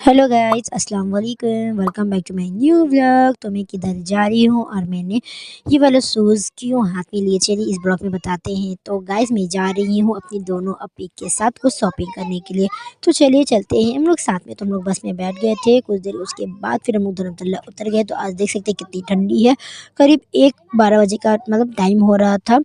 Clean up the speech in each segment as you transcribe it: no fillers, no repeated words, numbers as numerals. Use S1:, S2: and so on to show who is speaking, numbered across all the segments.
S1: Hello guys, अस्सलाम वालेकुम। Welcome back to my new vlog. तो मैं किधर जा रही हूँ और मैंने ये वाला शूज़ क्यों हाथ में लिए, चलिए इस ब्लॉग में बताते हैं। तो गाइस मैं जा रही हूँ अपनी दोनों अपी के साथ कुछ शॉपिंग करने के लिए। तो चलिए चलते हैं हम लोग साथ में। तो हम लोग बस में बैठ गए थे कुछ देर, उसके बाद फिर हम लोग धर्मतला उतर गए। तो आज देख सकते हैं कितनी ठंडी है। करीब 1-12 बजे का मतलब टाइम हो रहा था।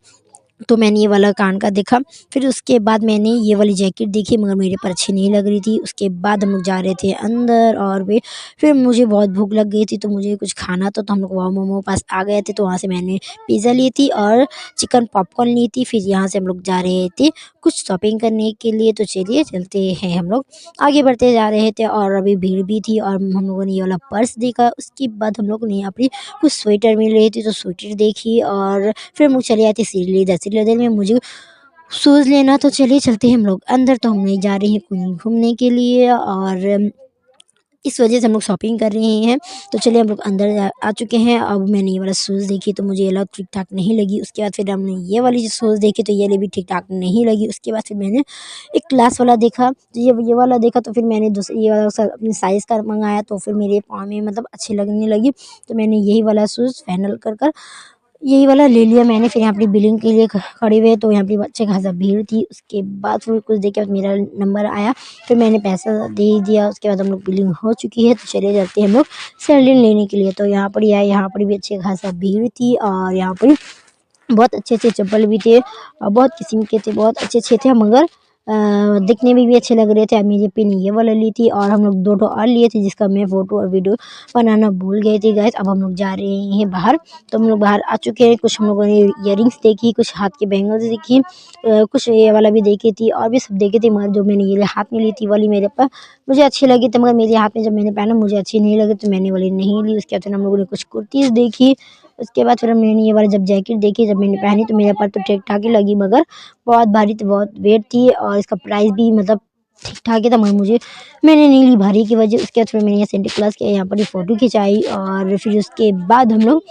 S1: तो मैंने ये वाला कान का देखा, फिर उसके बाद मैंने ये वाली जैकेट देखी मगर मेरे पर अच्छी नहीं लग रही थी। उसके बाद हम लोग जा रहे थे अंदर और वे फिर मुझे बहुत भूख लग गई थी तो मुझे कुछ खाना था। तो हम लोग वाओ मोमो पास आ गए थे, तो वहाँ से मैंने पिज़्ज़ा ली थी और चिकन पॉपकॉर्न ली थी। फिर यहाँ से हम लोग जा रहे थे कुछ शॉपिंग करने के लिए। तो चलिए चलते हैं, हम लोग आगे बढ़ते जा रहे थे और अभी भीड़ भी थी और हम लोगों ने ये वाला पर्स देखा। उसके बाद हम लोग ने अपनी कुछ स्वेटर मिल रही थी तो स्वेटर देखी और फिर हम लोग चले आए थे श्रीलेदर में मुझे शूज़ लेना। तो चलिए चलते हैं हम लोग अंदर। तो हम नहीं जा रहे हैं कहीं घूमने के लिए और इस वजह से हम लोग शॉपिंग कर रहे हैं। तो चलिए हम लोग अंदर आ चुके हैं। अब मैंने ये वाला शूज़ देखी तो मुझे ये वाला ठीक ठाक नहीं लगी। उसके बाद फिर हमने ये वाली शूज़ देखी तो ये भी ठीक ठाक नहीं लगी। उसके बाद फिर मैंने एक क्लास वाला देखा, तो ये वाला देखा तो फिर मैंने दूसरी ये वाला अपने साइज़ का मंगाया। तो फिर मेरे पाँव में मतलब अच्छी लगने लगी, तो मैंने यही वाला शूज़ फाइनल कर यही वाला ले लिया मैंने। फिर यहाँ पे बिलिंग के लिए खड़े हुए तो यहाँ पे अच्छे खासा भीड़ थी। उसके बाद फिर कुछ देर के बाद मेरा नंबर आया, फिर मैंने पैसा दे दिया। उसके बाद हम लोग बिलिंग हो चुकी है तो चले जाते हैं हम लोग सैलरी लेने के लिए। तो यहाँ पर ही आए, यहाँ पर भी अच्छे खासा भीड़ थी और यहाँ पर बहुत अच्छे-अच्छे चप्पल भी थे और बहुत किस्म के थे, बहुत अच्छे-अच्छे थे मगर दिखने में भी अच्छे लग रहे थे। अब मेरी अपी ने ये वाला ली थी और हम लोग 2 ठो और लिए थे जिसका मैं फ़ोटो और वीडियो बनाना भूल गए थे गाइस। अब हम लोग जा रहे हैं बाहर। तो हम लोग बाहर आ चुके हैं। कुछ हम लोगों ने इयररिंग्स देखी, कुछ हाथ के बैंगल्स देखी, कुछ ये वाला भी देखी थी और भी सब देखे थे मगर जो मैंने ये हाथ में ली थी वाली मेरे पर मुझे अच्छी लगी थी मगर मेरे हाथ में जब मैंने पहना मुझे अच्छी नहीं लगी तो मैंने वाली नहीं ली। उसके बाद फिर हम लोगों ने कुछ कुर्तीज़ देखी। उसके बाद फिर मैंने ये वाली जब जैकेट देखी, जब मैंने पहनी तो मेरे पर तो ठीक-ठाक ही लगी मगर बहुत भारी थी, बहुत वेट थी और इसका प्राइस भी मतलब ठीक-ठाक ही था मगर मैंने नहीं ली भारी की वजह। उसके बाद फिर मैंने ये सेंटा क्लॉज़ के यहाँ पर ही फ़ोटो खिंचाई और फिर उसके बाद हम लोग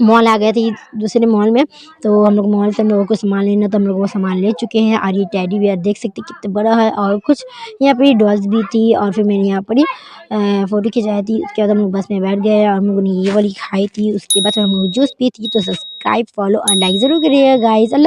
S1: मॉल आ गए थे दूसरे मॉल में। तो हम लोग मॉल से हम लोगों को सामान लेना, तो हम लोग वो सामान ले चुके हैं और ये टेडी बियर देख सकते हैं कितना बड़ा है और कुछ यहाँ पे डॉल्स भी थी और फिर मैंने यहाँ पर ही फ़ोटो खिंचाई थी। उसके बाद हम लोग बस में बैठ गए और हम लोगों ने ये वाली खाई थी। उसके बाद हम लोग जूस पी थी। तो सब्सक्राइब, फॉलो और लाइक ज़रूर करिएगा गाइस।